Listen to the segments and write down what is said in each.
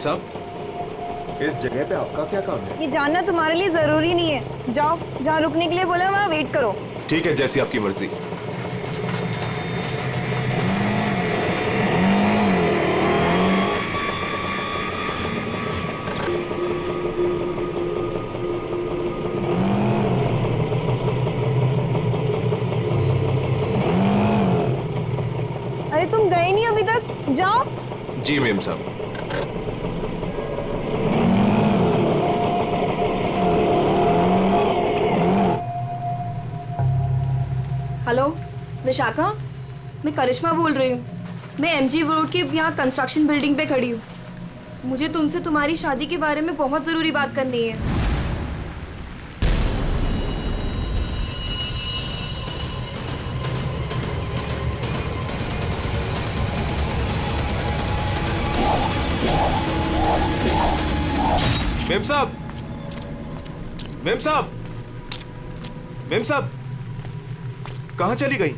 साहब। इस जगह पे आपका क्या काम है? ये जानना तुम्हारे लिए जरूरी नहीं है। जाओ, जहाँ रुकने के लिए बोला वहाँ वेट करो। ठीक है, जैसी आपकी मर्जी। अरे तुम गए नहीं अभी तक, जाओ। जी मेम साहब। हेलो विशाखा, मैं करिश्मा बोल रही हूँ। मैं एमजी रोड के यहाँ कंस्ट्रक्शन बिल्डिंग पे खड़ी हूँ। मुझे तुमसे तुम्हारी शादी के बारे में बहुत ज़रूरी बात करनी है। मेम साहब, मेम साहब, मेम साहब, कहाँ चली गई?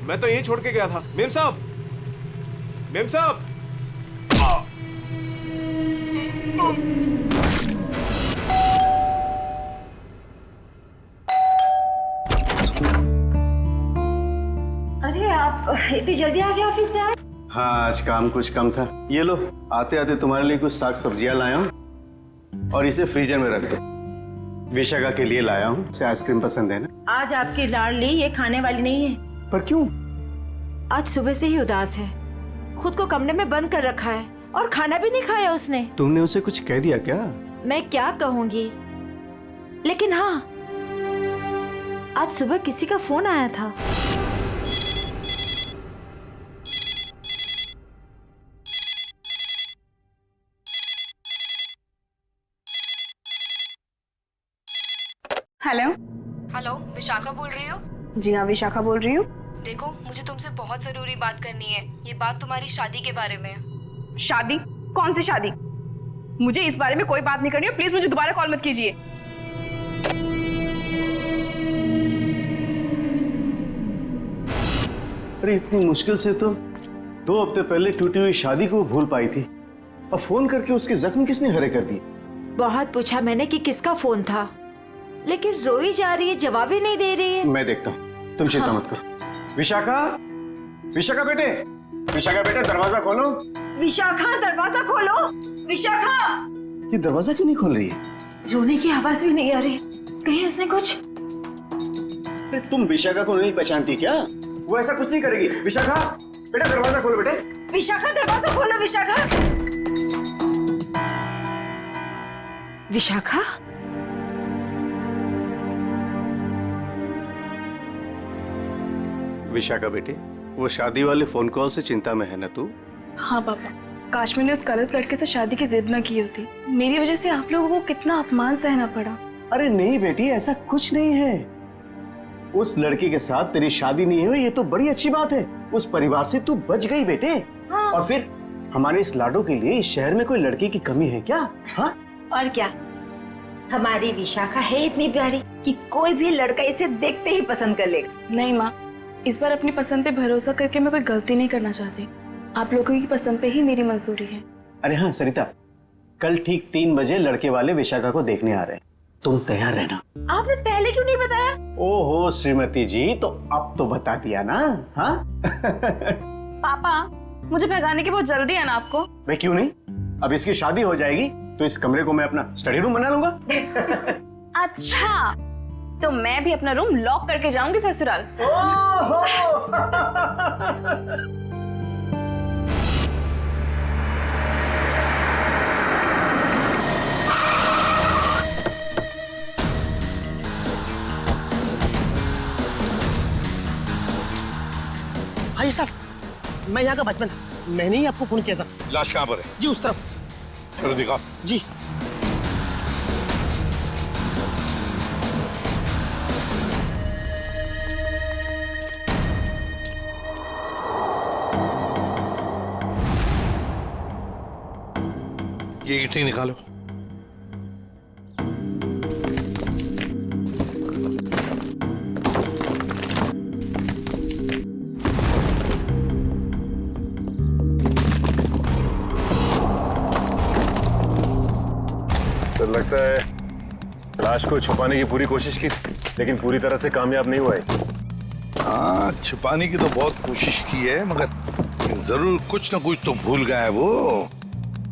मैं तो यहीं छोड़ के गया था। मेम साहब, मेम साहब। अरे आप इतनी जल्दी आ गए ऑफिस से? आज हाँ, आज काम कुछ कम था। ये लो, आते आते तुम्हारे लिए कुछ साग सब्जियां लाया हूँ और इसे फ्रीजर में रख दो। विशाखा के लिए लाया हूँ, उसे आइसक्रीम पसंद है ना। आज आपकी लाडली ये खाने वाली नहीं है। पर क्यों? आज सुबह से ही उदास है, खुद को कमरे में बंद कर रखा है और खाना भी नहीं खाया उसने। तुमने उसे कुछ कह दिया क्या? मैं क्या कहूंगी, लेकिन हाँ, आज सुबह किसी का फोन आया था। हेलो। हेलो, विशाखा बोल रही हो? जी हाँ, विशाखा बोल रही हूँ। देखो, मुझे तुमसे बहुत ज़रूरी बात करनी है। ये बात तुम्हारी शादी के बारे में है। शादी? कौन सी शादी? मुझे इस बारे में कोई बात नहीं करनी है। प्लीज मुझे दोबारा कॉल मत कीजिए। अरे इतनी मुश्किल से तो 2 हफ्ते पहले टूटी हुई शादी को भूल पाई थी, अब फोन करके उसके जख्म किसने हरे कर दिए? बहुत पूछा मैंने कि किसका फोन था, लेकिन रोई जा रही है, जवाब ही नहीं दे रही है। मैं देखता हूँ, तुम चिंता मत करो। विशाखा, विशाखा बेटे, विशाखा बेटे, दरवाजा खोलो। विशाखा, दरवाजा खोलो। विशाखा! ये दरवाजा क्यों नहीं खोल रही है? रोने की आवाज भी नहीं आ रही, कहीं उसने कुछ। अरे तुम विशाखा को नहीं पहचानती क्या? वो ऐसा कुछ नहीं करेगी। विशाखा बेटा, दरवाजा खोलो बेटे। विशाखा, दरवाजा खोलो। विशाखा! विशाखा? विशाखा बेटे, वो शादी वाले फोन कॉल से चिंता में है ना तू? हाँ पापा, काश मैंने उस गलत लड़के से शादी की जिद न की होती। मेरी वजह से आप लोगों को कितना अपमान सहना पड़ा। अरे नहीं बेटी, ऐसा कुछ नहीं है। उस लड़की के साथ तेरी शादी नहीं हुई, ये तो बड़ी अच्छी बात है। उस परिवार से तू बच गई बेटे। हाँ। और फिर हमारे इस लाडो के लिए इस शहर में कोई लड़की की कमी है क्या? हाँ? और क्या, हमारी विशाखा है इतनी प्यारी कि कोई भी लड़का इसे देखते ही पसंद कर लेगा। नहीं माँ, इस बार अपनी पसंद पे भरोसा करके मैं कोई गलती नहीं करना चाहती। आप लोगों की पसंद पे ही मेरी मंजूरी है। अरे हाँ सरिता, कल ठीक 3 बजे लड़के वाले विशाखा को देखने आ रहे हैं, तुम तैयार रहना। आपने पहले क्यों नहीं बताया? ओहो श्रीमती जी, तो अब तो बता दिया ना। हाँ? पापा, मुझे भगाने की बहुत जल्दी है ना आपको? मैं क्यों नहीं, अब इसकी शादी हो जाएगी तो इस कमरे को मैं अपना स्टडी रूम बना लूंगा। अच्छा, तो मैं भी अपना रूम लॉक करके जाऊंगी ससुराल। भाई साहब, मैं यहाँ का बचपन, मैंने ही आपको फोन किया था। लाश कहाँ पर है? जी उस तरफ। चलो दिखा। जी। ये ईंटें निकालो। सर लगता है लाश को छुपाने की पूरी कोशिश की लेकिन पूरी तरह से कामयाब नहीं हुआ है। हाँ, छुपाने की तो बहुत कोशिश की है मगर जरूर कुछ ना कुछ तो भूल गया है वो।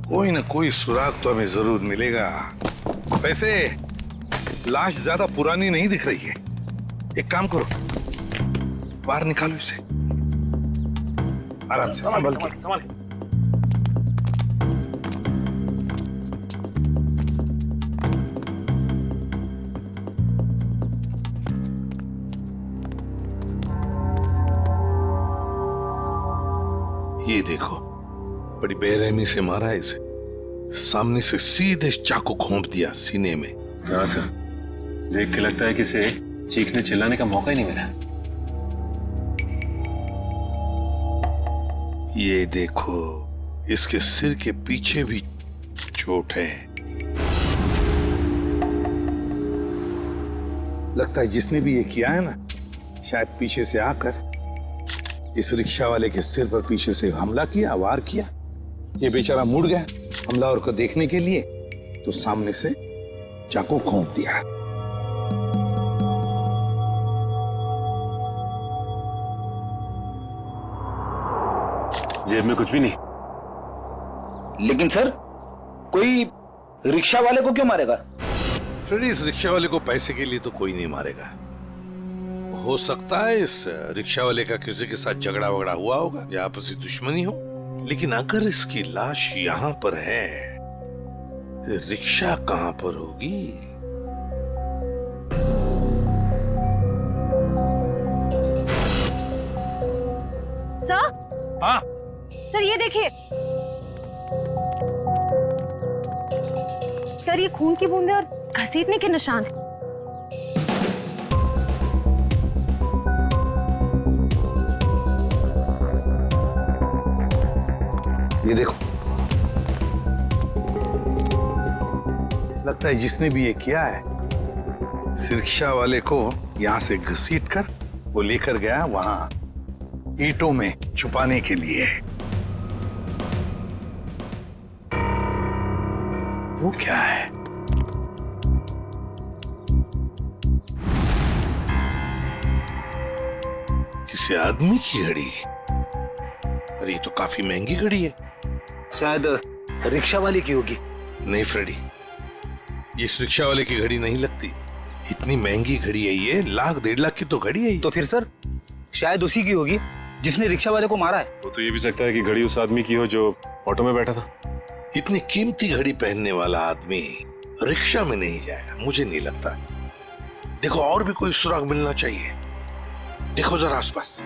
कोई ना कोई सुराग तो हमें जरूर मिलेगा। वैसे लाश ज्यादा पुरानी नहीं दिख रही है। एक काम करो, बाहर निकालो इसे आराम से, संभल के। ये देखो, बड़ी बेरहमी से मारा है इसे। सामने से सीधे चाकू घोंप दिया सीने में। हाँ सर, देख के लगता है कि इसे चीखने चिल्लाने का मौका ही नहीं मिला। ये देखो, इसके सिर के पीछे भी चोट है। लगता है जिसने भी ये किया है ना, शायद पीछे से आकर इस रिक्शा वाले के सिर पर पीछे से हमला किया, वार किया। ये बेचारा मुड़ गया हमलावर को देखने के लिए, तो सामने से चाकू घोंप दिया। जेब में कुछ भी नहीं। लेकिन सर, कोई रिक्शा वाले को क्यों मारेगा? फ्रेडी, इस रिक्शा वाले को पैसे के लिए तो कोई नहीं मारेगा। हो सकता है इस रिक्शा वाले का किसी के साथ झगड़ा वगड़ा हुआ होगा या आपसी दुश्मनी हो, लेकिन अगर इसकी लाश यहाँ पर है, रिक्शा कहाँ पर होगी? सर, हाँ सर ये देखिए सर, ये खून की बूंदें और घसीटने के निशान हैं। ये देखो, लगता है जिसने भी ये किया है, इस रिक्शा वाले को यहां से घसीट कर वो लेकर गया वहां ईंटों में छुपाने के लिए। वो क्या है? किसी आदमी की घड़ी? अरे ये तो काफी महंगी घड़ी है। शायद रिक्शा वाले की होगी। नहीं फ्रेडी, ये इस रिक्शा वाले की घड़ी नहीं लगती। इतनी महंगी घड़ी है ये, 1,00,000-1,50,000 की तो घड़ी है। तो फिर सर, शायद उसी की होगी जिसने रिक्शा वाले को मारा है। वो तो ये भी सकता है कि घड़ी उस आदमी की हो जो ऑटो में बैठा था। इतनी कीमती घड़ी पहनने वाला आदमी रिक्शा में नहीं जाएगा, मुझे नहीं लगता। देखो, और भी कोई सुराग मिलना चाहिए। देखो जरा आसपास।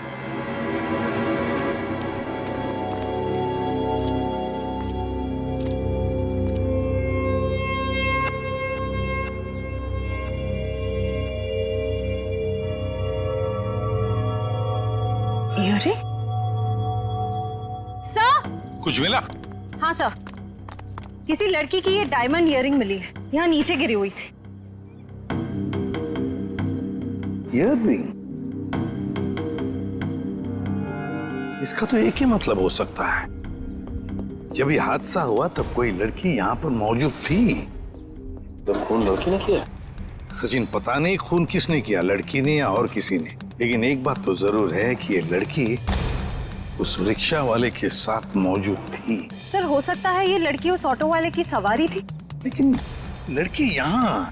अरे सर, कुछ मिला? हाँ सर, किसी लड़की की ये डायमंड इयररिंग मिली है, यहाँ नीचे गिरी हुई थी। इयररिंग? इसका तो एक ही मतलब हो सकता है, जब ये हादसा हुआ तब कोई लड़की यहाँ पर मौजूद थी। तो खून लड़की ने किया? सचिन, पता नहीं खून किसने किया, लड़की ने या और किसी ने, लेकिन एक बात तो जरूर है कि ये लड़की उस रिक्शा वाले के साथ मौजूद थी। सर, हो सकता है ये लड़की उस ऑटो वाले की सवारी थी। लेकिन लड़की यहाँ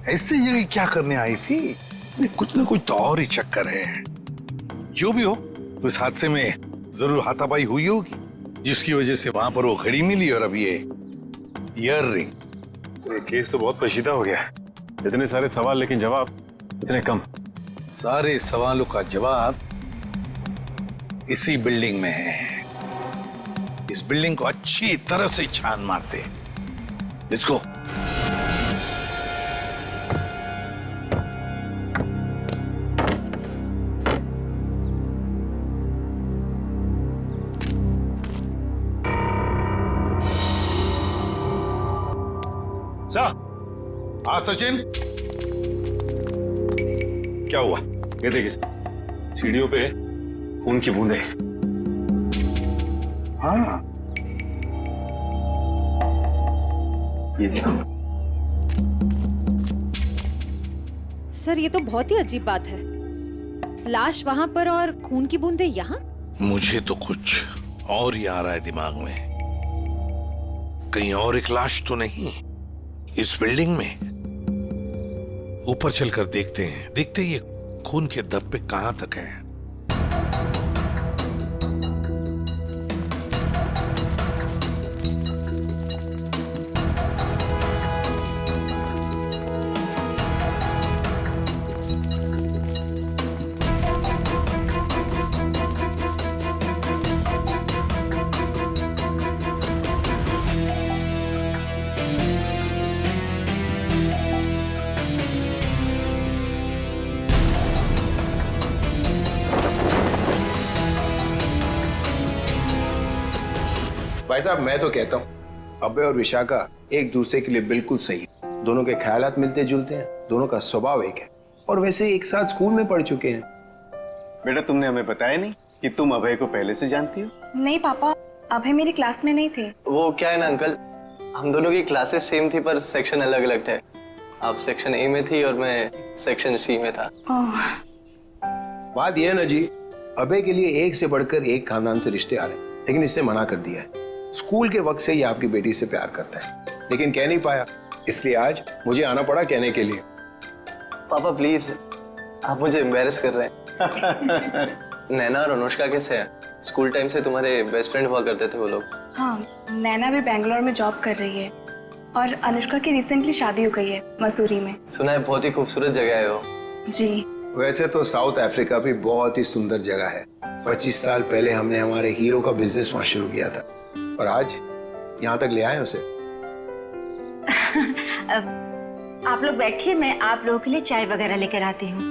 ऐसी जगह क्या करने आई थी? कुछ ना कुछ तो और ही चक्कर है। जो भी हो, उस हादसे में जरूर हाथापाई हुई होगी, जिसकी वजह से वहां पर वो घड़ी मिली और अब ये इयररिंग। ये केस तो बहुत पेचीदा हो गया। इतने सारे सवाल लेकिन जवाब इतने कम। सारे सवालों का जवाब इसी बिल्डिंग में है। इस बिल्डिंग को अच्छी तरह से छान मारते। Let's go. हाँ सचिन, क्या हुआ? ये देखिए, सीढ़ियों पे खून की बूंदें। हाँ, ये देखो, सर ये तो बहुत ही अजीब बात है, लाश वहां पर और खून की बूंदें यहाँ। मुझे तो कुछ और ही आ रहा है दिमाग में। कहीं और एक लाश तो नहीं इस बिल्डिंग में? ऊपर चलकर देखते हैं, देखते ही ये खून के धब्बे कहां तक है। भाई साहब मैं तो कहता हूँ अभय और विशाखा एक दूसरे के लिए बिल्कुल सही है। दोनों के ख्यालात मिलते जुलते हैं, दोनों का स्वभाव एक है और वैसे एक साथ स्कूल में पढ़ चुके हैं। बेटा तुमने हमें बताया नहीं कि तुम अभय को पहले से जानती हो? नहीं पापा, अभय मेरी क्लास में नहीं थे। वो क्या है ना अंकल, हम दोनों की क्लासेस सेम थी पर सेक्शन अलग अलग थे। आप सेक्शन ए में थी और मैं सेक्शन सी में था। बात यह है ना जी, अभय के लिए एक से बढ़कर एक खानदान से रिश्ते आ रहे हैं, लेकिन इससे मना कर दिया है। स्कूल के वक्त से ही आपकी बेटी से प्यार करता है, लेकिन कह नहीं पाया, इसलिए आज मुझे आना पड़ा कहने के लिए। पापा प्लीज, आप मुझे एम्बैरेस कर रहे हैं। नैना और अनुष्का कैसे हैं? स्कूल टाइम से तुम्हारे बेस्ट फ्रेंड हुआ करते थे वो लोग। हाँ, नैना भी बेंगलोर में जॉब कर रही है और अनुष्का की रिसेंटली शादी हो गई है मसूरी में। सुना है बहुत ही खूबसूरत जगह है वो। जी। वैसे तो साउथ अफ्रीका भी बहुत ही सुंदर जगह है। 25 साल पहले हमने हमारे हीरो का बिजनेस वहां शुरू किया था और आज यहाँ तक ले आए उसे। आप लोग बैठिए, मैं आप लोगों के लिए चाय वगैरह लेकर आती हूँ।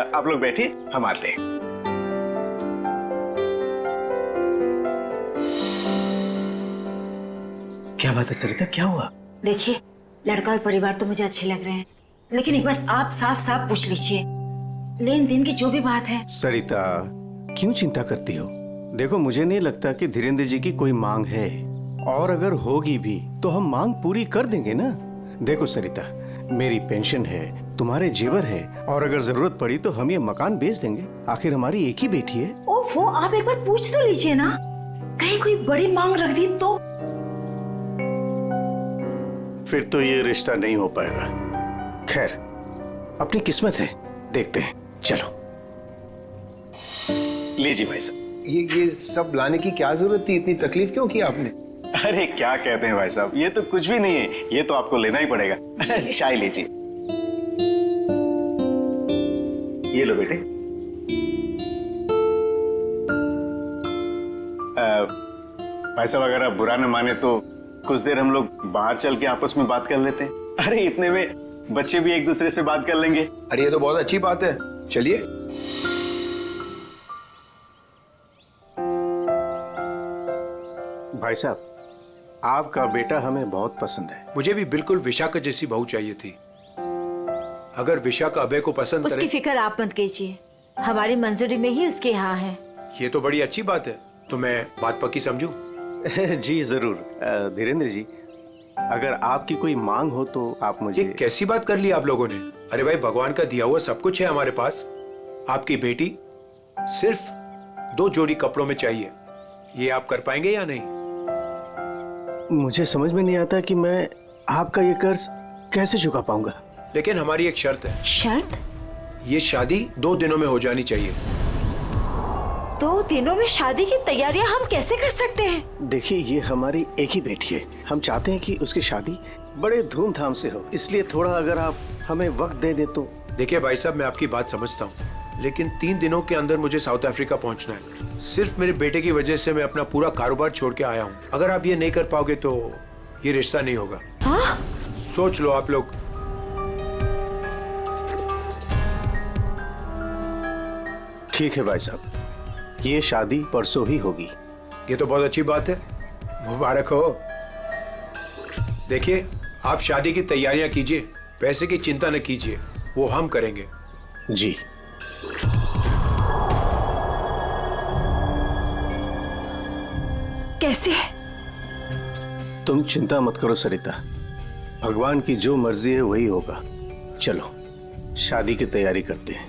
आप लोग बैठिए, हम आते हैं। क्या बात है सरिता, क्या हुआ? देखिए, लड़का और परिवार तो मुझे अच्छे लग रहे हैं, लेकिन एक बार आप साफ साफ पूछ लीजिए, लेन देन की जो भी बात है। सरिता क्यों चिंता करती हो? देखो मुझे नहीं लगता कि धीरेन्द्र जी की कोई मांग है, और अगर होगी भी तो हम मांग पूरी कर देंगे ना। देखो सरिता, मेरी पेंशन है, तुम्हारे जेवर है, और अगर जरूरत पड़ी तो हम ये मकान बेच देंगे। आखिर हमारी एक ही बेटी है। ओफो, आप एक बार पूछ तो लीजिए ना, कहीं कोई बड़ी मांग रख दी तो। फिर तो ये रिश्ता नहीं हो पाएगा। खैर, अपनी किस्मत है, देखते हैं। चलो लीजिए भाई साहब। ये सब लाने की क्या जरूरत थी? इतनी तकलीफ क्यों की आपने? अरे क्या कहते हैं भाई साहब, ये तो कुछ भी नहीं है, ये तो आपको लेना ही पड़ेगा। चाय लीजिए। ये लो बेटे। भाई साहब अगर आप बुरा न माने तो कुछ देर हम लोग बाहर चल के आपस में बात कर लेते हैं। अरे इतने में बच्चे भी एक दूसरे से बात कर लेंगे। अरे ये तो बहुत अच्छी बात है, चलिए। भाई साहब, आपका बेटा हमें बहुत पसंद है। मुझे भी बिल्कुल विशाखा जैसी बहू चाहिए थी। अगर विशाखा अभय को पसंद करे। उसकी फिक्र आप मत कीजिए, हमारी मंजूरी में ही उसके यहाँ है। ये तो बड़ी अच्छी बात है, तो मैं बात पक्की समझूं? जी जरूर। धीरेन्द्र जी, अगर आपकी कोई मांग हो तो आप मुझे। ये कैसी बात कर ली आप लोगों ने? अरे भाई, भगवान का दिया हुआ सब कुछ है हमारे पास। आपकी बेटी सिर्फ 2 जोड़ी कपड़ों में चाहिए, ये आप कर पाएंगे या नहीं? मुझे समझ में नहीं आता कि मैं आपका ये कर्ज कैसे चुका पाऊंगा। लेकिन हमारी एक शर्त है। शर्त? ये शादी 2 दिनों में हो जानी चाहिए। 2 दिनों में शादी की तैयारियां हम कैसे कर सकते हैं? देखिए, ये हमारी एक ही बेटी है, हम चाहते हैं कि उसकी शादी बड़े धूमधाम से हो, इसलिए थोड़ा अगर आप हमें वक्त दे दे तो। देखिए भाई साहब, मैं आपकी बात समझता हूँ, लेकिन 3 दिनों के अंदर मुझे साउथ अफ्रीका पहुंचना है। सिर्फ मेरे बेटे की वजह से मैं अपना पूरा कारोबार छोड़ के आया हूँ। अगर आप ये नहीं कर पाओगे तो ये रिश्ता नहीं होगा। हाँ? सोच लो आप लोग। ठीक है भाई साहब, ये शादी परसों ही होगी। ये तो बहुत अच्छी बात है, मुबारक हो। देखिए, आप शादी की तैयारियां कीजिए, पैसे की चिंता न कीजिए, वो हम करेंगे। जी। कैसे? तुम चिंता मत करो सरिता, भगवान की जो मर्जी है वही होगा। चलो शादी की तैयारी करते हैं।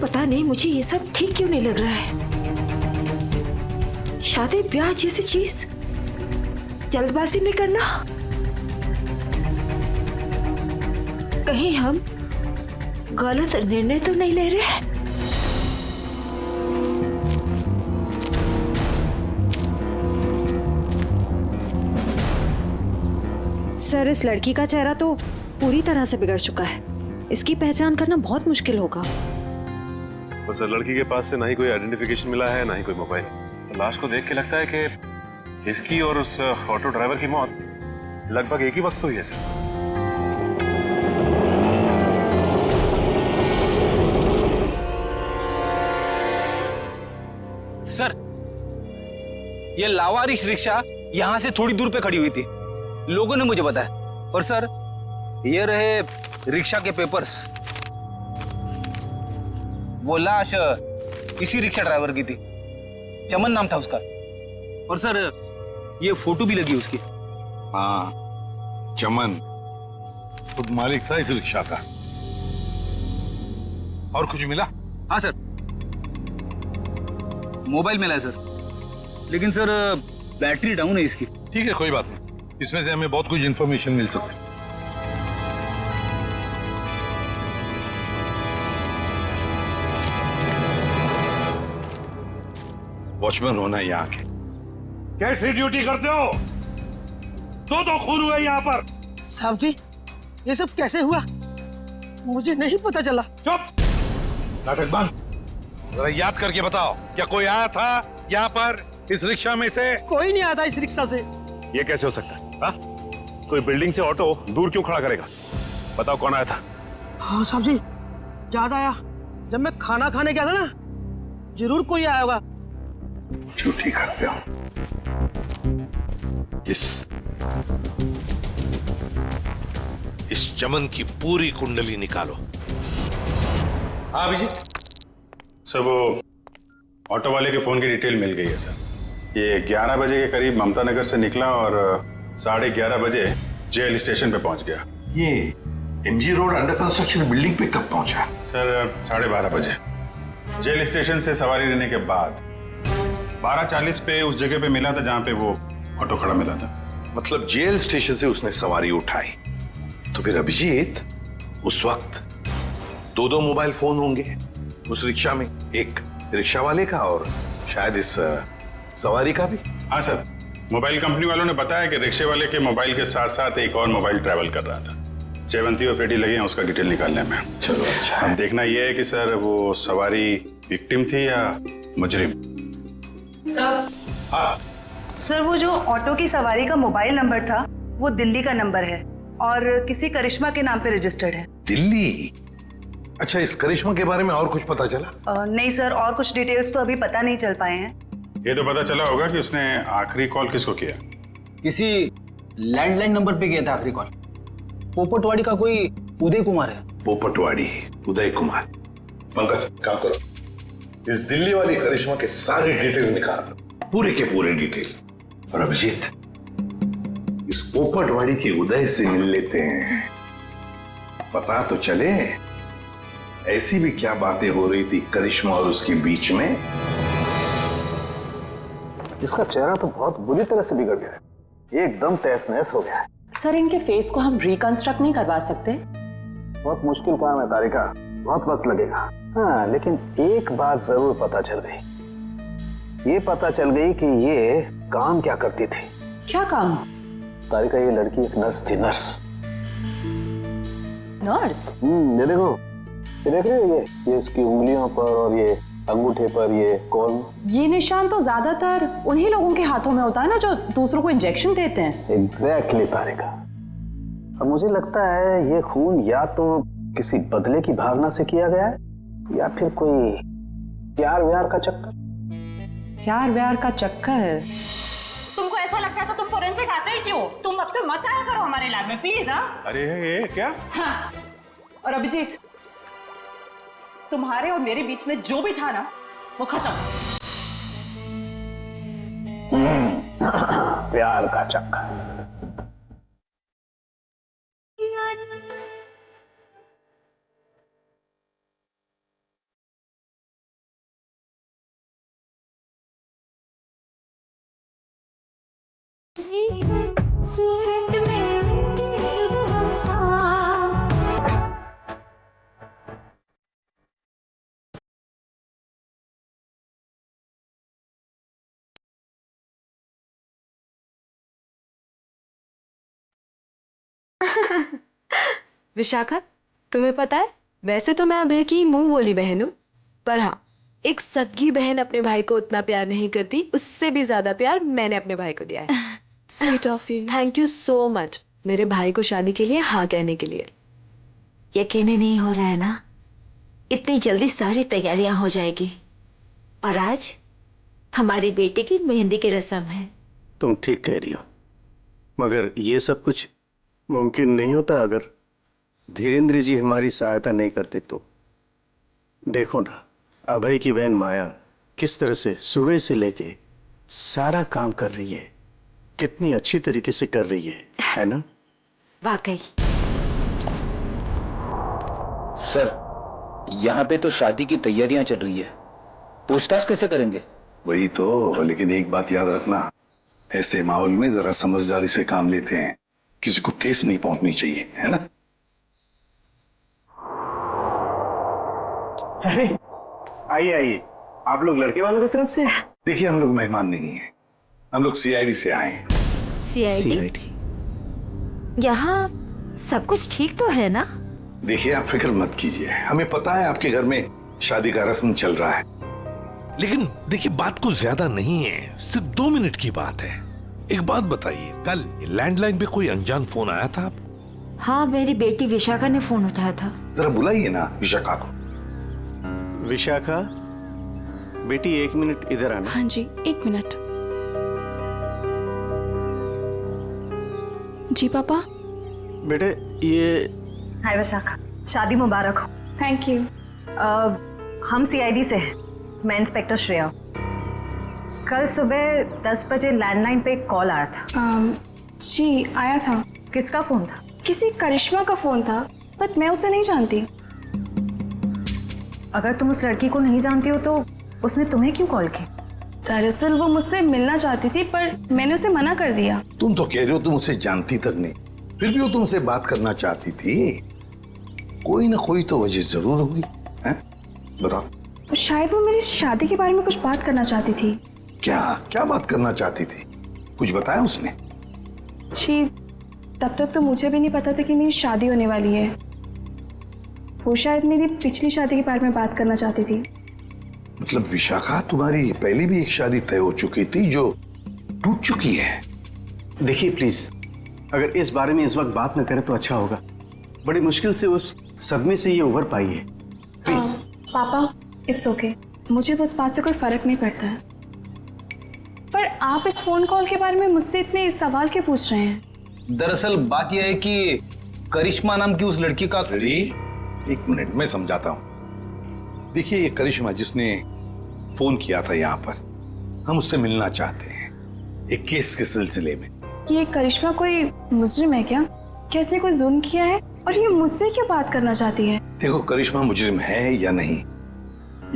पता नहीं मुझे ये सब ठीक क्यों नहीं लग रहा है। शादी ब्याह जैसी चीज जल्दबाजी में करना, कहीं हम गलत निर्णय तो नहीं ले रहे। सर, इस लड़की का चेहरा तो पूरी तरह से बिगड़ चुका है। इसकी पहचान करना बहुत मुश्किल होगा। तो सर लड़की के पास से ना ही कोई आइडेंटिफिकेशन मिला है ना ही कोई मोबाइल। तो लाश को देख के लगता है कि इसकी और उस ऑटो ड्राइवर की मौत लगभग एक ही वक्त हुई है सर। सर, ये लावारिश रिक्शा यहाँ से थोड़ी दूर पे खड़ी हुई थी, लोगों ने मुझे बताया। और सर, ये रहे रिक्शा के पेपर्स। वो लाश इसी रिक्शा ड्राइवर की थी, चमन नाम था उसका। और सर, ये फोटो भी लगी उसकी। हाँ, चमन खुद मालिक था इस रिक्शा का। और कुछ मिला? हाँ सर, मोबाइल मिला है सर, लेकिन सर बैटरी डाउन है इसकी। ठीक है, कोई बात नहीं, इसमें से हमें बहुत कुछ इंफॉर्मेशन मिल सकती है। वॉचमैन होना यहाँ के कैसी ड्यूटी करते हो? दो खून हुए यहाँ पर। साहब जी, ये सब कैसे हुआ? मुझे नहीं पता चला। चुप, नाटक बंद। जरा याद करके बताओ, क्या कोई आया था यहाँ पर इस रिक्शा में से? कोई नहीं आता इस रिक्शा से। ये कैसे हो सकता है? हा? कोई बिल्डिंग से ऑटो दूर क्यों खड़ा करेगा? बताओ कौन आया था? हाँ साहब जी, याद आया, जब मैं खाना खाने गया था ना, जरूर कोई आया होगा। ड्यूटी करते हो। इस चमन की पूरी कुंडली निकालो। हाँ अभिजीत। सर, वो ऑटो वाले के फोन की डिटेल मिल गई है सर। ये 11 बजे के करीब ममता नगर से निकला और 11:30 बजे जेल स्टेशन पे पहुंच गया। ये MG road under construction building पे कब पहुंचा? सर 12:30 बजे। जेल स्टेशन से सवारी लेने के बाद 12:40 पे उस जगह पे मिला था जहां पे वो ऑटो खड़ा मिला था। मतलब जेल स्टेशन से उसने सवारी उठाई। तो फिर अभिजीत, उस वक्त दो मोबाइल फोन होंगे उस रिक्शा में, एक रिक्शा वाले का और शायद इस सवारी का भी। हाँ सर, मोबाइल कंपनी वालों ने बताया कि रिक्शे वाले के मोबाइल के साथ साथ एक और मोबाइल ट्रैवल कर रहा था। जयवंती और पेटी लगे हैं उसका डिटेल निकालने में। चलो अच्छा। अब देखना यह है कि सर वो सवारी विक्टिम थी या मुजरिम। सर, हाँ सर, वो जो ऑटो की सवारी का मोबाइल नंबर था वो दिल्ली का नंबर है और किसी करिश्मा के नाम पे रजिस्टर्ड है। दिल्ली? अच्छा, इस करिश्मा के बारे में और कुछ पता चला? नहीं सर, और कुछ डिटेल्स तो अभी पता नहीं चल पाए हैं। ये तो पता चला होगा कि उसने आखिरी कॉल किसको किया। किसी लैंडलाइन नंबर पे किया था आखिरी कॉल। पोपटवाड़ी का कोई उदय कुमार है। पोपटवाड़ी, उदय कुमार। पंकज काम करो, इस दिल्ली वाली करिश्मा के सारे डिटेल निकाल, पूरे के पूरे डिटेल। और अभिजीत, इस पोपटवाड़ी के उदय से मिल लेते हैं, पता तो चले ऐसी भी क्या बातें हो रही थी करिश्मा और उसके बीच में। इसका चेहरा तो बहुत बुरी तरह से बिगड़ गया है, एकदम तहस नहस हो गया है। सर, इनके फेस को हम रिकंस्ट्रक्ट नहीं करवा सकते? बहुत मुश्किल काम है तारिका, बहुत वक्त लगेगा। हाँ, लेकिन एक बात जरूर पता चल गई। ये पता चल गई कि ये काम क्या करती थी। क्या काम? तारिका, ये लड़की एक नर्स थी। नर्स? ये देखो, ये देख रहे हो, ये इसकी उंगलियों पर और ये अंगूठे पर ये कौन? ये निशान तो ज्यादातर उन्हीं लोगों के हाथों में होता है ना जो दूसरों को इंजेक्शन देते हैं। एग्जैक्टली तारिका। अब मुझे लगता है ये खून या तो किसी बदले की भावना से किया गया है या फिर कोई प्यार व्यार का चक्कर। प्यार व्यार का चक्कर? तुमको ऐसा लगता है तो तुम फोरेंसिक आते ही क्यों? तुम अब से मत आया करो हमारे लैब में प्लीज। हाँ, अरे ये क्या? हाँ, और अभिजीत, तुम्हारे और मेरे बीच में जो भी था ना वो खत्म। प्यार का चक्कर। विशाखा, तुम्हें पता है वैसे तो मैं अभय की मुंह बोली बहन हूँ, पर हाँ, एक सगी बहन अपने भाई को उतना प्यार नहीं करती, उससे भी ज्यादा प्यार मैंने अपने भाई को दिया है। Sweet of you. Thank you so much मेरे भाई को शादी के लिए हाँ कहने के लिए। यकीन ही नहीं हो रहा है ना, इतनी जल्दी सारी तैयारियां हो जाएगी। और आज हमारी बेटी की मेहंदी की रस्म है। तुम ठीक कह रही हो, मगर ये सब कुछ मुमकिन नहीं होता अगर धीरेन्द्र जी हमारी सहायता नहीं करते तो। देखो ना, अभय की बहन माया किस तरह से सुबह से लेके सारा काम कर रही है, कितनी अच्छी तरीके से कर रही है ना? वाकई। सर, यहाँ पे तो शादी की तैयारियां चल रही है, पूछताछ कैसे करेंगे? वही तो, लेकिन एक बात याद रखना, ऐसे माहौल में जरा समझदारी से काम लेते हैं, किसी को ठेस नहीं पहुंचनी चाहिए, है ना? अरे आइए आइए, आप लोग लड़के वालों की तरफ से? देखिए, हम लोग मेहमान नहीं हैं, हम लोग सीआईडी से आए हैं। सीआईडी? यहाँ सब कुछ ठीक तो है ना? देखिए, आप फिक्र मत कीजिए, हमें पता है आपके घर में शादी का रस्म चल रहा है, लेकिन देखिए बात कुछ ज्यादा नहीं है, सिर्फ 2 मिनट की बात है। एक बात बताइए, कल लैंडलाइन पे कोई अनजान फोन आया था आपको? हाँ, मेरी बेटी विशाखा ने फोन उठाया था। जरा बुलाइए ना विशाखा को। विशाखा बेटी, 1 मिनट इधर आना। हाँ जी, 1 मिनट। जी पापा। बेटे ये। हाय विशाखा, शादी मुबारक हो। Thank you. हम सीआईडी से हैं, मैं इंस्पेक्टर श्रेया। कल सुबह 10 बजे लैंडलाइन पे एक कॉल आया था। जी आया था। किसका फोन था? किसी करिश्मा का फोन था, बट मैं उसे नहीं जानती। अगर तुम उस लड़की को नहीं जानती हो तो उसने तुम्हें क्यों कॉल की? दरअसल वो मुझसे मिलना चाहती थी, पर मैंने उसे मना कर दिया। तुम तो कह रहे हो तुम उसे जानती तक नहीं, फिर भी वो तुमसे बात करना चाहती थी। कोई ना कोई तो वजह जरूर होगी, हैं? बताओ। शायद वो मेरी शादी के बारे में कुछ बात करना चाहती थी। क्या क्या बात करना चाहती थी? कुछ बताया उसने? जी, तब तक तो मुझे भी नहीं पता था कि मेरी शादी होने वाली है। वो शायद मेरी पिछली शादी के बारे में बात करना चाहती थी। मतलब विशाखा, तुम्हारी पहले भी एक शादी तय हो चुकी थी जो टूट चुकी है। देखिए प्लीज, अगर इस बारे में इस वक्त बात न करें तो अच्छा होगा। बड़ी मुश्किल से उस सदमे से ये उभर पाई है। प्लीज। पापा, इट्स ओके, मुझे उस बात से कोई फर्क नहीं पड़ता है। पर आप इस फोन कॉल के बारे में मुझसे इतने सवाल क्यों पूछ रहे हैं? दरअसल बात यह है कि करिश्मा नाम की उस लड़की का। एक मिनट, मैं समझाता हूँ। देखिए, ये करिश्मा जिसने फोन किया था यहाँ पर, हम उससे मिलना चाहते हैं एक केस के सिलसिले में। ये करिश्मा कोई मुजरिम है क्या? क्या इसने कोई जुल्म किया है और ये मुझसे क्यों बात करना चाहती है? देखो, करिश्मा मुजरिम है या नहीं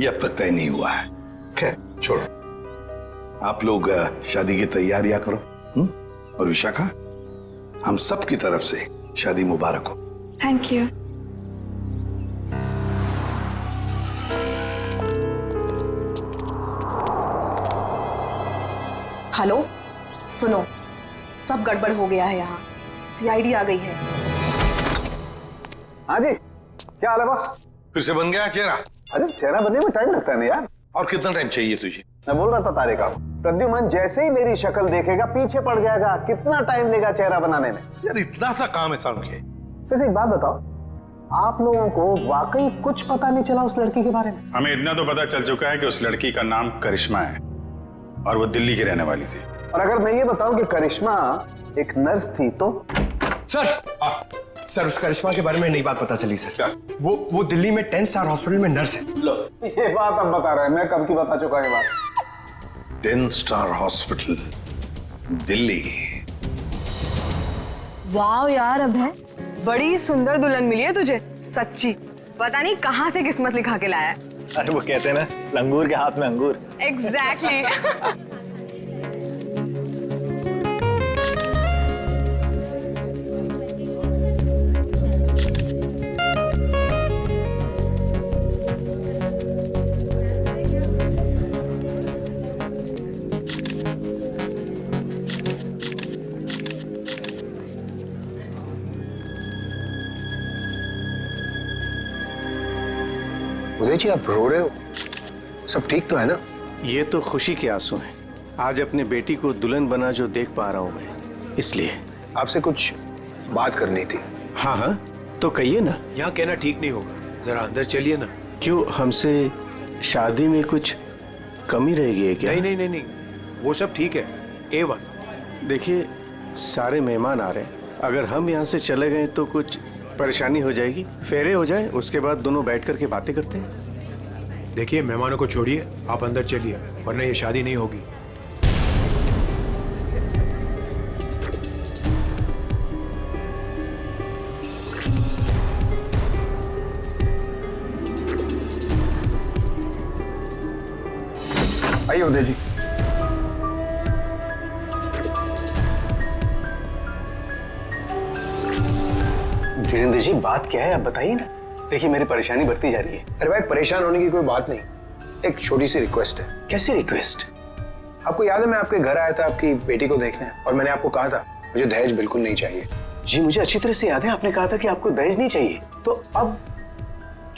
ये अब तक तय नहीं हुआ है। खैर छोड़ो, आप लोग शादी की तैयारियां करो। और विशाखा, हम सब की तरफ से शादी मुबारक हो। Thank you. हेलो, सुनो, सब गड़बड़ हो गया है यहाँ। सीआईडी आ गई है। हाँ जी, क्या हाल है बॉस? फिर से बन गया चेहरा? अरे चेहरा बनने में टाइम लगता है ना यार। और कितना टाइम चाहिए तुझे? मैं बोल रहा था तारे का, प्रद्युमन जैसे ही मेरी शक्ल देखेगा पीछे पड़ जाएगा। कितना टाइम लेगा चेहरा बनाने में? यार इतना सा काम है साउंड के। वैसे एक बात बताओ, आप लोगों को वाकई कुछ पता नहीं चला उस लड़की के बारे में? हमें इतना तो पता चल चुका है कि उस लड़की का नाम करिश्मा है और वो दिल्ली की रहने वाली थी। और अगर मैं ये बताऊं कि करिश्मा एक नर्स थी तो? सर, सर उस करिश्मा के बारे में नई बात पता चली सर। क्या? वो दिल्ली में 10 स्टार हॉस्पिटल में नर्स है। लो, ये बात अब बता रहे हैं, मैं कब की बता चुका ये बात। 10 स्टार हॉस्पिटल दिल्ली। वाह यार अभय, बड़ी सुंदर दुल्हन मिली है तुझे, सच्ची। पता नहीं कहाँ से किस्मत लिखा के लाया है। अरे वो कहते हैं ना, लंगूर के हाथ में अंगूर। एग्जैक्टली। उदय जी आप रो रहे हो, सब ठीक तो है ना? ये तो खुशी के आंसू हैं। आज अपनी बेटी को दुल्हन बना जो देख पा रहा हूं मैं, इसलिए। आपसे कुछ बात करनी थी। हाँ हाँ, तो कहिए ना। यहाँ कहना ठीक नहीं होगा, जरा अंदर चलिए ना। क्यों, हमसे शादी में कुछ कमी रहेगी है क्या? नहीं, वो सब ठीक है, A1। देखिए, सारे मेहमान आ रहे हैं, अगर हम यहाँ से चले गए तो कुछ परेशानी हो जाएगी। फेरे हो जाए, उसके बाद दोनों बैठ करके बातें करते हैं। देखिए, मेहमानों को छोड़िए, आप अंदर चलिए, वरना ये शादी नहीं होगी। आइए उदय जी। धीरेन्द्र जी, बात क्या है आप बताइए ना। देखिए, मेरी परेशानी बढ़ती जा रही है। अरे भाई, परेशान होने की कोई बात नहीं, एक छोटी सी रिक्वेस्ट है। कैसी रिक्वेस्ट? आपको याद है मैं आपके घर आया था आपकी बेटी को देखने, और मैंने आपको कहा था मुझे दहेज बिल्कुल नहीं चाहिए। जी मुझे अच्छी तरह से याद है, आपने कहा था कि आपको दहेज नहीं चाहिए। तो अब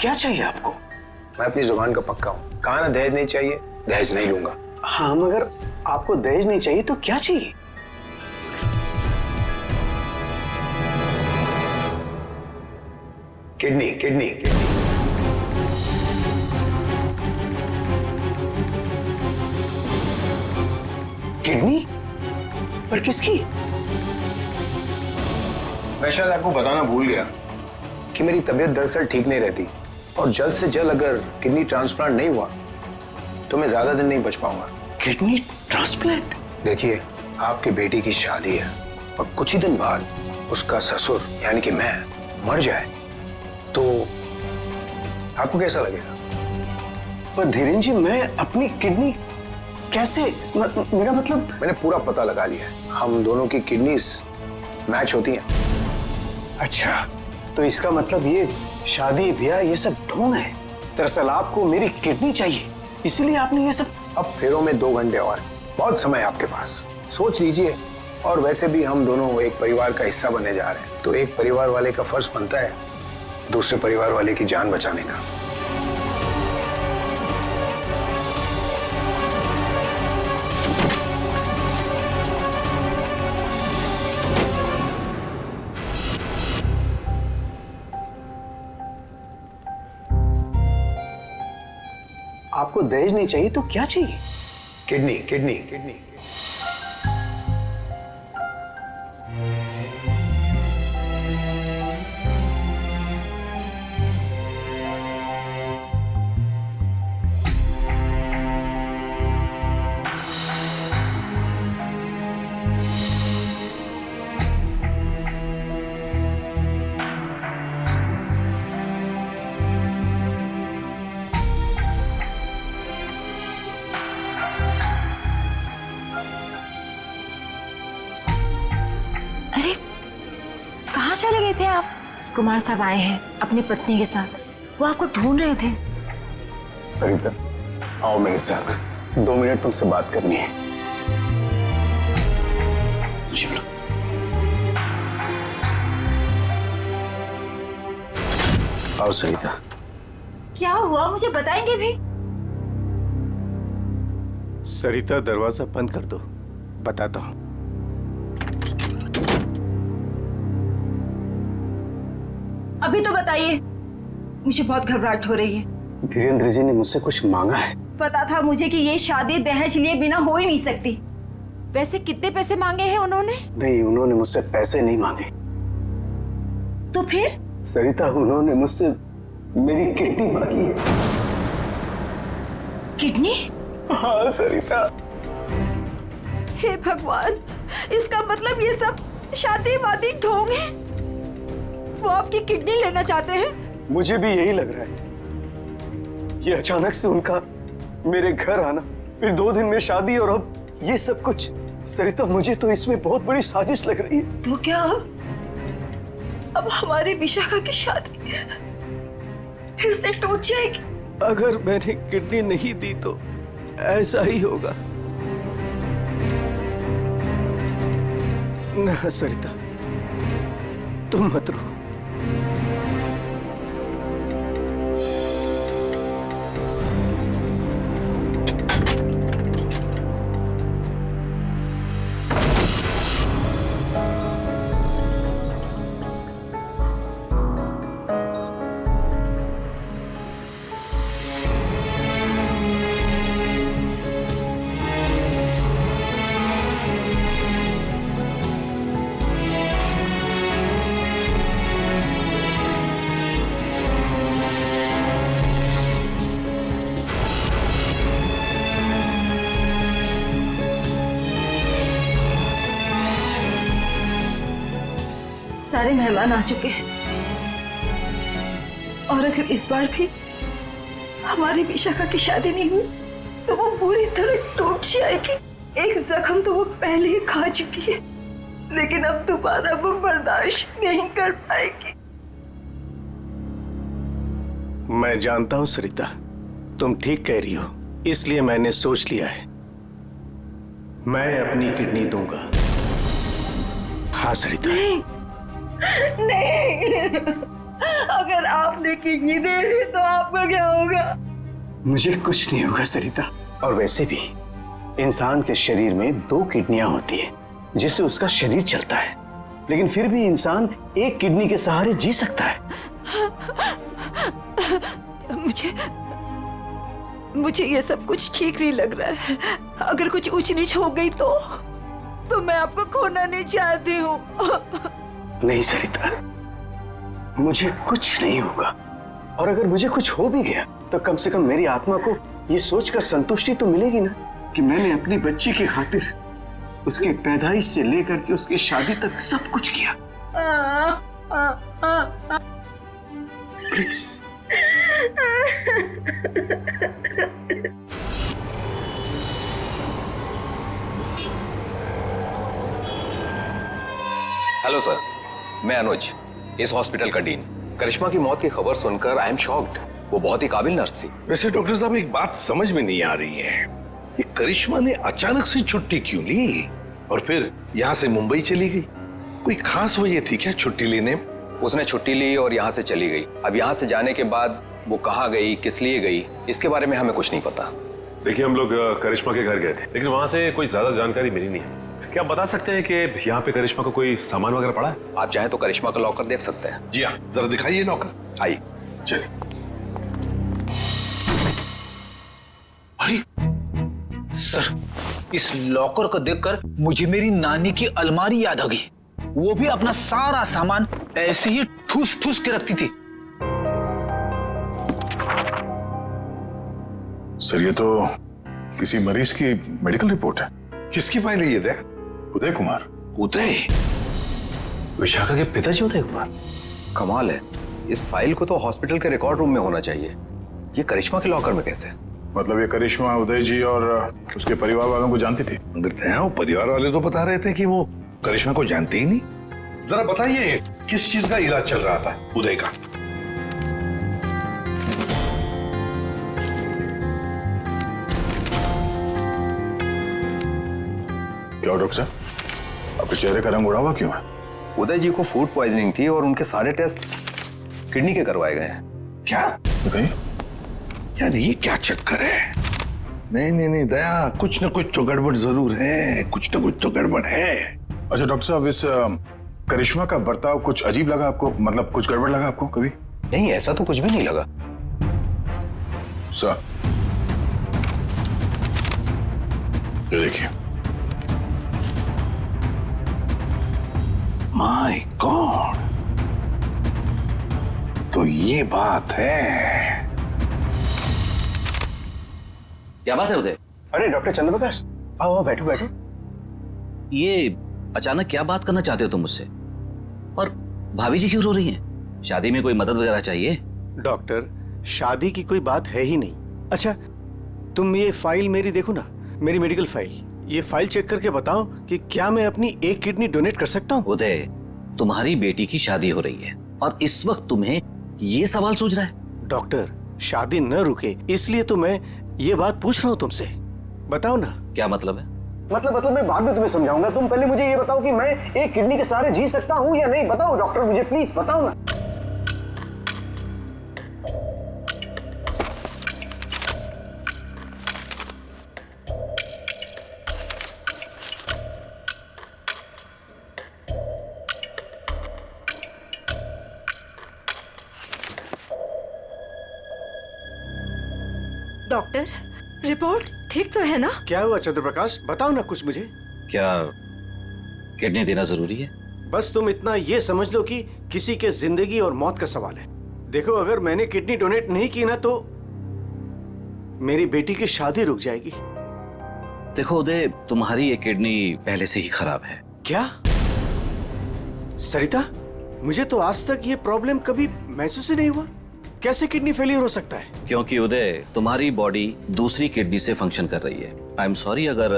क्या चाहिए आपको? मैं अपनी जुबान का पक्का हूँ, कहा ना दहेज नहीं चाहिए, दहेज नहीं लूंगा। हाँ, मगर आपको दहेज नहीं चाहिए तो क्या चाहिए? किडनी। किडनी? पर किसकी? मैं शायद आपको बताना भूल गया कि मेरी तबीयत दरअसल ठीक नहीं रहती, और जल्द से जल्द अगर किडनी ट्रांसप्लांट नहीं हुआ तो मैं ज्यादा दिन नहीं बच पाऊंगा। Kidney transplant? देखिए, आपकी बेटी की शादी है, और कुछ ही दिन बाद उसका ससुर यानी कि मैं मर जाए तो आपको कैसा लगेगा? पर धीरेन्द्र जी, मैं अपनी किडनी कैसे, मेरा मतलब। मैंने पूरा पता लगा लिया है, हम दोनों की किडनीज मैच होती हैं। अच्छा, तो इसका मतलब ये शादी ब्याह ये सब ढोंग है। दरअसल आपको मेरी किडनी चाहिए, इसलिए आपने ये सब। अब फेरों में 2 घंटे और, बहुत समय है आपके पास, सोच लीजिए। और वैसे भी हम दोनों एक परिवार का हिस्सा बनने जा रहे हैं, तो एक परिवार वाले का फर्ज बनता है दूसरे परिवार वाले की जान बचाने का। आपको दहेज नहीं चाहिए तो क्या चाहिए? किडनी। चले गए थे आप? कुमार साहब आए हैं अपनी पत्नी के साथ, वो आपको ढूंढ रहे थे। सरिता, आओ मेरे साथ, 2 मिनट तुमसे बात करनी है। चलो। आओ सरिता। क्या हुआ, मुझे बताएंगे भी? सरिता, दरवाजा बंद कर दो, बताता हूं। अभी तो बताइए, मुझे बहुत घबराहट हो रही है। धीरेन्द्र जी ने मुझसे कुछ मांगा है। पता था मुझे कि ये शादी दहेज लिए बिना हो ही नहीं सकती। वैसे कितने पैसे मांगे हैं उन्होंने? नहीं, उन्होंने मुझसे पैसे नहीं मांगे। तो फिर? सरिता, उन्होंने मुझसे मेरी किडनी मांगी है। किडनी? हाँ सरिता। हे भगवान, इसका मतलब ये सब शादी वादी ढोंग है। वो आपकी किडनी लेना चाहते हैं? मुझे भी यही लग रहा है। ये अचानक से उनका मेरे घर आना, फिर 2 दिन में शादी और अब ये सब कुछ। सरिता, मुझे तो इसमें बहुत बड़ी साजिश लग रही है। तो क्या अब हमारी विशाखा की शादी फिर से टूट जाएगी? अगर मैंने किडनी नहीं दी तो ऐसा ही होगा। ना सरिता, तुम मत रो। सारे मेहमान आ चुके हैं और अगर इस बार भी हमारी विशाखा की शादी नहीं हुई तो वो पूरी तरह टूट जाएगी। एक जख्म तो वो पहले ही खा चुकी है, लेकिन अब दोबारा वो बर्दाश्त नहीं कर पाएगी। मैं जानता हूं सरिता, तुम ठीक कह रही हो, इसलिए मैंने सोच लिया है, मैं अपनी किडनी दूंगा। हाँ सरिता। नहीं, अगर आपने किडनी दे दी तो आपका क्या होगा? मुझे कुछ नहीं होगा सरिता। और वैसे भी इंसान के शरीर में 2 किडनियां होती है जिससे उसका शरीर चलता है, लेकिन फिर भी इंसान एक किडनी के सहारे जी सकता है। मुझे ये सब कुछ ठीक नहीं लग रहा है। अगर कुछ ऊंच नीच हो गई तो मैं आपको खोना नहीं चाहती हूँ। नहीं सरिता, मुझे कुछ नहीं होगा, और अगर मुझे कुछ हो भी गया तो कम से कम मेरी आत्मा को ये सोचकर संतुष्टि तो मिलेगी ना कि मैंने अपनी बच्ची की खातिर उसके पैदाइश से लेकर के उसकी शादी तक सब कुछ किया। प्लीज। हेलो सर, मैं अनुज, इस हॉस्पिटल का डीन। करिश्मा की मौत की खबर सुनकर आई एम शॉक्ड। वो बहुत ही काबिल नर्स थी। वैसे डॉक्टर साहब, एक बात समझ में नहीं आ रही है, ये करिश्मा ने अचानक से छुट्टी क्यों ली और फिर यहाँ से मुंबई चली गई? कोई खास वजह थी क्या छुट्टी लेने? उसने छुट्टी ली और यहाँ से चली गई। अब यहाँ से जाने के बाद वो कहाँ गई, किस लिए गई, इसके बारे में हमें कुछ नहीं पता। देखिए, हम लोग करिश्मा के घर गए थे, लेकिन वहाँ से कोई ज्यादा जानकारी मिली नहीं है। क्या आप बता सकते हैं कि यहाँ पे करिश्मा को कोई सामान वगैरह पड़ा है? आप चाहें तो करिश्मा का लॉकर देख सकते हैं। जी हाँ, जरा दिखाइए लॉकर। आइए। चलिए। अरे सर, इस लॉकर को देखकर मुझे मेरी नानी की अलमारी याद आ गई। वो भी अपना सारा सामान ऐसे ही ठूस ठूस के रखती थी। सर, ये तो किसी मरीज की मेडिकल रिपोर्ट है। किसकी फाइल है ये? देख, उदय कुमार। उदय? विशाखा के पिताजी उदय कुमार? कमाल है, इस फाइल को तो हॉस्पिटल के रिकॉर्ड रूम में होना चाहिए। ये करिश्मा के लॉकर में कैसे? मतलब ये करिश्मा उदय जी और उसके परिवार वालों को जानती थी? वो परिवार वाले तो बता रहे थे कि वो करिश्मा को जानते ही नहीं। जरा बताइए, किस चीज का इलाज चल रहा था उदय का? क्या डॉक्टर साहब, आपके चेहरे का रंग उड़ा हुआ क्यों है? उदय जी को फूड पॉइजनिंग थी और उनके सारे टेस्ट किडनी के करवाए गए हैं। क्या? बताइए। यार ये क्या चक्कर है? नहीं नहीं नहीं दया, कुछ न कुछ तो गड़बड़ जरूर है, कुछ न कुछ तो गड़बड़ है। अच्छा डॉक्टर साहब, इस करिश्मा का बर्ताव कुछ अजीब लगा आपको? मतलब कुछ गड़बड़ लगा आपको कभी? नहीं, ऐसा तो कुछ भी नहीं लगा। सर, ये देखिए। माय गॉड, तो ये बात है। क्या बात है उदय? अरे डॉक्टर चंद्रप्रकाश, आओ बैठो बैठो। ये अचानक क्या बात करना चाहते हो तुम मुझसे? और भाभी जी क्यों रो रही हैं? शादी में कोई मदद वगैरह चाहिए? डॉक्टर, शादी की कोई बात है ही नहीं। अच्छा, तुम ये फाइल मेरी देखो ना, मेरी मेडिकल फाइल। ये फाइल चेक करके बताओ कि क्या मैं अपनी एक किडनी डोनेट कर सकता हूँ? उदय, तुम्हारी बेटी की शादी हो रही है और इस वक्त तुम्हें ये सवाल सूझ रहा है? डॉक्टर, शादी न रुके इसलिए तो मैं ये बात पूछ रहा हूँ तुमसे। बताओ ना। क्या मतलब है? मतलब मैं बाद में तुम्हें समझाऊंगा। तुम पहले मुझे ये बताओ कि मैं एक किडनी के सहारे जी सकता हूँ या नहीं। बताओ डॉक्टर, मुझे प्लीज बताओ ना। डॉक्टर, रिपोर्ट ठीक तो है ना? क्या हुआ चंद्रप्रकाश, बताओ ना कुछ मुझे। क्या किडनी देना जरूरी है? बस तुम इतना ये समझ लो कि किसी के जिंदगी और मौत का सवाल है। देखो, अगर मैंने किडनी डोनेट नहीं की ना तो मेरी बेटी की शादी रुक जाएगी। देखो उदय, तुम्हारी ये किडनी पहले से ही खराब है। क्या सरिता, मुझे तो आज तक ये प्रॉब्लम कभी महसूस ही नहीं हुआ। कैसे किडनी फेलियर हो सकता है? क्योंकि उदय, तुम्हारी बॉडी दूसरी किडनी से फंक्शन कर रही है। आई एम सॉरी, अगर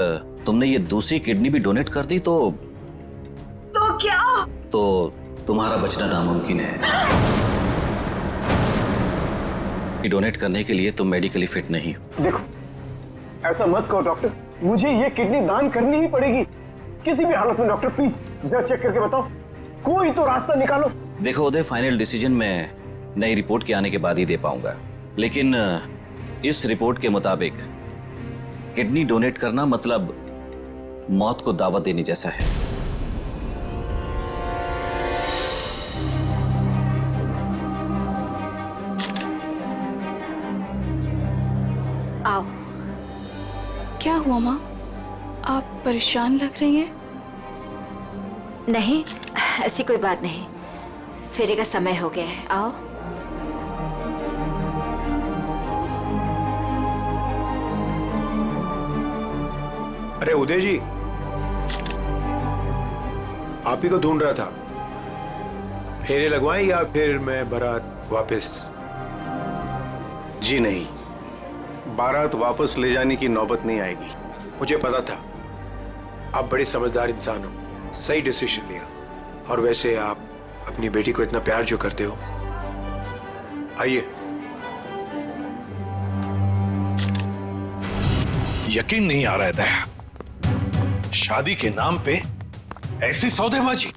तुमने ये दूसरी किडनी भी डोनेट कर दी तो क्या? तो तुम्हारा बचना नामुमकिन है। डोनेट करने के लिए तुम मेडिकली फिट नहीं हो। देखो, ऐसा मत कहो डॉक्टर, मुझे ये किडनी दान करनी ही पड़ेगी किसी भी हालत में। डॉक्टर प्लीज जरा चेक करके बताओ, कोई तो रास्ता निकालो। देखो उदय, फाइनल डिसीजन मैं नई रिपोर्ट के आने के बाद ही दे पाऊंगा, लेकिन इस रिपोर्ट के मुताबिक किडनी डोनेट करना मतलब मौत को दावत देने जैसा है। आओ। क्या हुआ माँ? आप परेशान लग रही हैं। नहीं, ऐसी कोई बात नहीं। फेरे का समय हो गया है, आओ। अरे उदय जी, आप ही को ढूंढ रहा था। फेरे लगवाएं या फिर मैं बारात वापस? जी नहीं, बारात वापस ले जाने की नौबत नहीं आएगी। मुझे पता था, आप बड़े समझदार इंसान हो, सही डिसीजन लिया। और वैसे आप अपनी बेटी को इतना प्यार जो करते हो, आइए। यकीन नहीं आ रहा है दया, शादी के नाम पे ऐसी सौदेबाजी।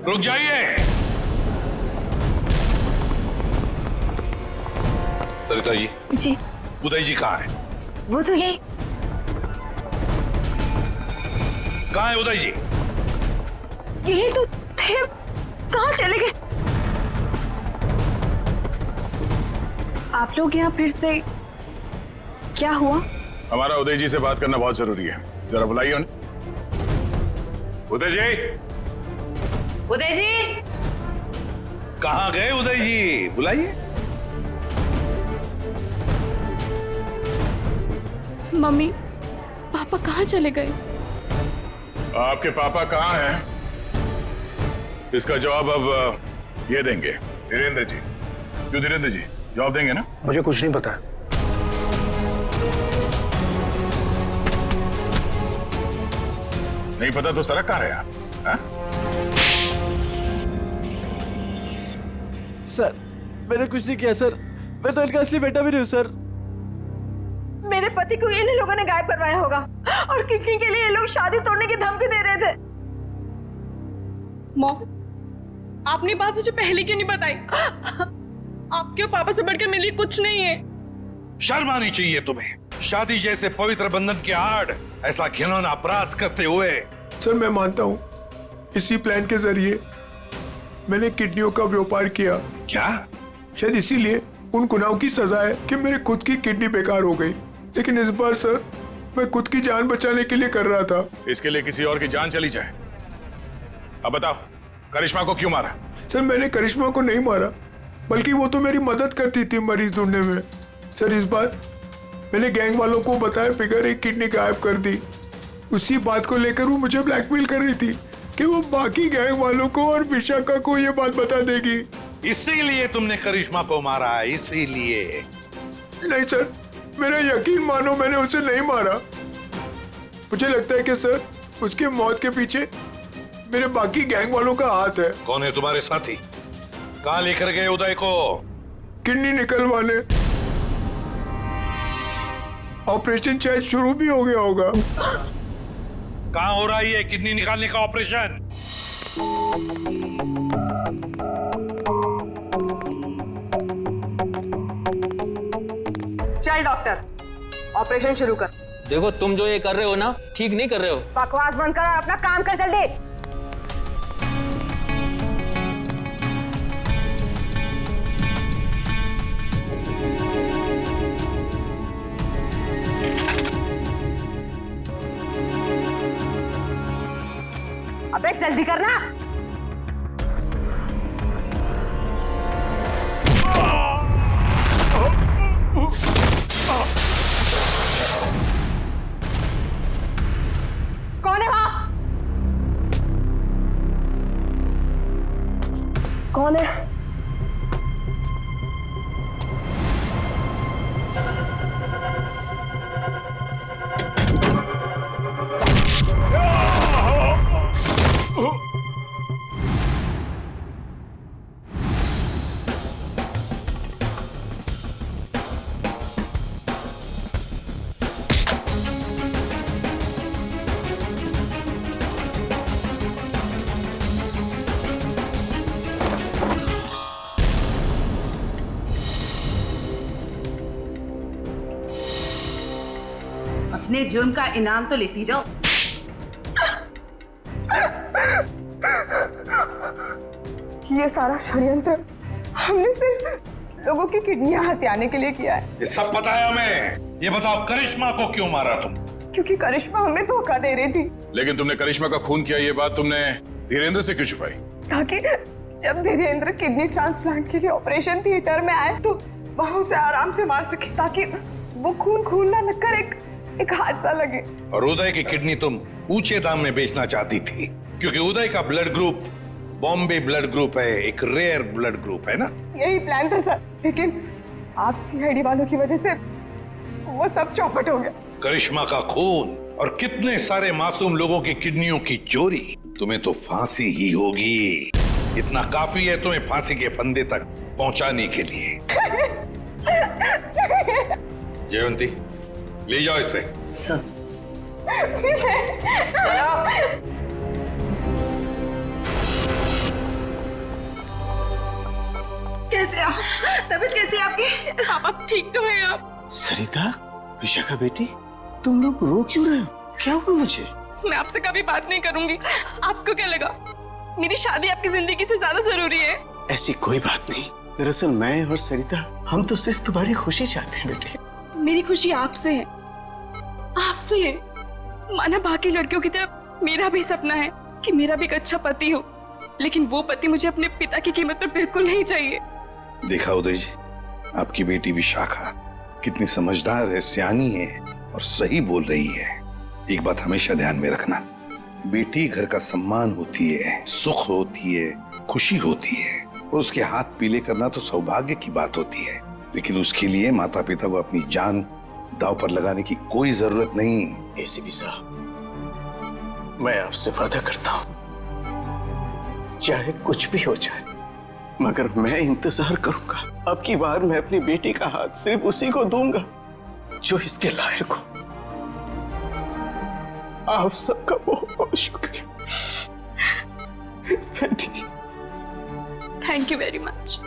रुक जाइए। सरिता जी, उदय जी कहाँ है? वो तो यही। कहाँ है उदय जी? यही तो थे, कहाँ चले गए? आप लोग यहाँ फिर से क्या हुआ? हमारा उदय जी से बात करना बहुत जरूरी है, जरा बुलाइए उन्हें। उदय जी, उदय जी, कहाँ गए उदय जी? बुलाइए। मम्मी, पापा कहाँ चले गए? आपके पापा कहाँ हैं? इसका जवाब अब ये देंगे धीरेन्द्र जी। क्यों धीरेन्द्र जी, जवाब देंगे ना? मुझे कुछ नहीं पता। नहीं पता तो सड़क कहाँ रहे आप? हा? सर, मैंने कुछ नहीं किया सर। मैं तो इनका असली बेटा भी नहीं हूँ सर। मेरे पति को इन लोगों ने गायब करवाया होगा और किडनी के लिए ये लोग शादी तोड़ने की धमकी दे रहे थे। मॉम, आपने बात मुझे पहले क्यों नहीं बताई? आपके पापा से बढ़कर मेरे लिए कुछ नहीं है। शर्म आनी चाहिए तुम्हें, शादी जैसे पवित्र बंधन के आड़ ऐसा घिनौना अपराध करते हुए। सर मैं मानता हूँ इसी प्लान के जरिए मैंने किडनियों का व्यापार किया। क्या? शायद इसीलिए उन गुनाहों की सजा है कि मेरे खुद की किडनी बेकार हो गई। लेकिन इस बार सर मैं खुद की जान बचाने के लिए कर रहा था। इसके लिए किसी और की जान चली जाए? अब बताओ, करिश्मा को क्यों मारा? सर मैंने करिश्मा को नहीं मारा, बल्कि वो तो मेरी मदद करती थी मरीज ढूंढने में। सर इस बार मैंने गैंग वालों को बताया बिगैर एक किडनी गायब कर दी। उसी बात को लेकर वो मुझे ब्लैकमेल कर रही थी कि वो बाकी गैंग वालों को और विशाखा को ये बात बता देगी। इसीलिए तुमने करिश्मा को मारा? इसीलिए? नहीं सर, मेरा यकीन मानो, मैंने उसे नहीं मारा। मुझे लगता है कि सर उसकी मौत के पीछे मेरे बाकी गैंग वालों का हाथ है। कौन है तुम्हारे साथी? कहाँ लेकर गए उदय को? किडनी निकलवाने। ऑपरेशन शायद शुरू भी हो गया होगा। कहाँ हो रहा है ये किडनी निकालने का ऑपरेशन? चल डॉक्टर, ऑपरेशन शुरू कर। देखो तुम जो ये कर रहे हो ना, ठीक नहीं कर रहे हो। बकवास बंद कर और अपना काम कर जल्दी। अबे जल्दी करना। कौन है वहां? कौन है? अपने जुर्म का इनाम तो लेती जाओ। ये सारा षड्यंत्र हमने सिर्फ लोगों की किडनियां हथियाने के लिए किया है। ये सब पता है हमें। ये बताओ करिश्मा को क्यों मारा तुम? क्योंकि करिश्मा हमें धोखा दे रही थी। लेकिन तुमने करिश्मा का खून किया, ये बात तुमने धीरेन्द्र से क्यों छुपाई? ताकि जब धीरेन्द्र किडनी ट्रांसप्लांट के लिए ऑपरेशन थिएटर में आए तो वहां उसे आराम से मार सके, ताकि वो खून ना लगकर एक हादसा लगे। और उदय की किडनी तुम ऊंचे दाम में बेचना चाहती थी, क्योंकि उदय का blood group Bombay blood group है, एक रेयर ब्लड ग्रुप है ना? यही प्लान था सर, लेकिन आप सीआईडी वालों की वजह से वो सब चौपट हो गया। करिश्मा का खून और कितने सारे मासूम लोगों की किडनियों की चोरी, तुम्हें तो फांसी ही होगी। इतना काफी है तुम्हें फांसी के फंदे तक पहुंचाने के लिए। जयवंती, ले जाओ इसे। कैसे आप? तबीयत कैसी है आपकी? आप ठीक तो है आप? सरिता, विशाखा बेटी, तुम लोग रो क्यों रहे हो? क्या हुआ मुझे? मैं आपसे कभी बात नहीं करूंगी। आपको क्या लगा मेरी शादी आपकी जिंदगी से ज्यादा जरूरी है? ऐसी कोई बात नहीं। दरअसल मैं और सरिता, हम तो सिर्फ तुम्हारी खुशी चाहते हैं बेटे। मेरी खुशी आपसे है, आपसे है। माना बाकी लड़कियों की तरह मेरा भी सपना है कि मेरा भी एक अच्छा पति हो, लेकिन वो पति मुझे अपने पिता की कीमत पर बिल्कुल नहीं चाहिए। देखा उदय जी, आपकी बेटी विशाखा कितनी समझदार है, सियानी है और सही बोल रही है। एक बात हमेशा ध्यान में रखना, बेटी घर का सम्मान होती है, सुख होती है, खुशी होती है। उसके हाथ पीले करना तो सौभाग्य की बात होती है, लेकिन उसके लिए माता पिता को अपनी जान दांव पर लगाने की कोई जरूरत नहीं। एसीपी साहब, मैं आपसे वादा करता हूं, चाहे कुछ भी हो जाए, मगर मैं इंतजार करूंगा। अब की बार मैं अपनी बेटी का हाथ सिर्फ उसी को दूंगा जो इसके लायक हो। आप सबका बहुत बहुत शुक्रिया बेटी। Thank you very much.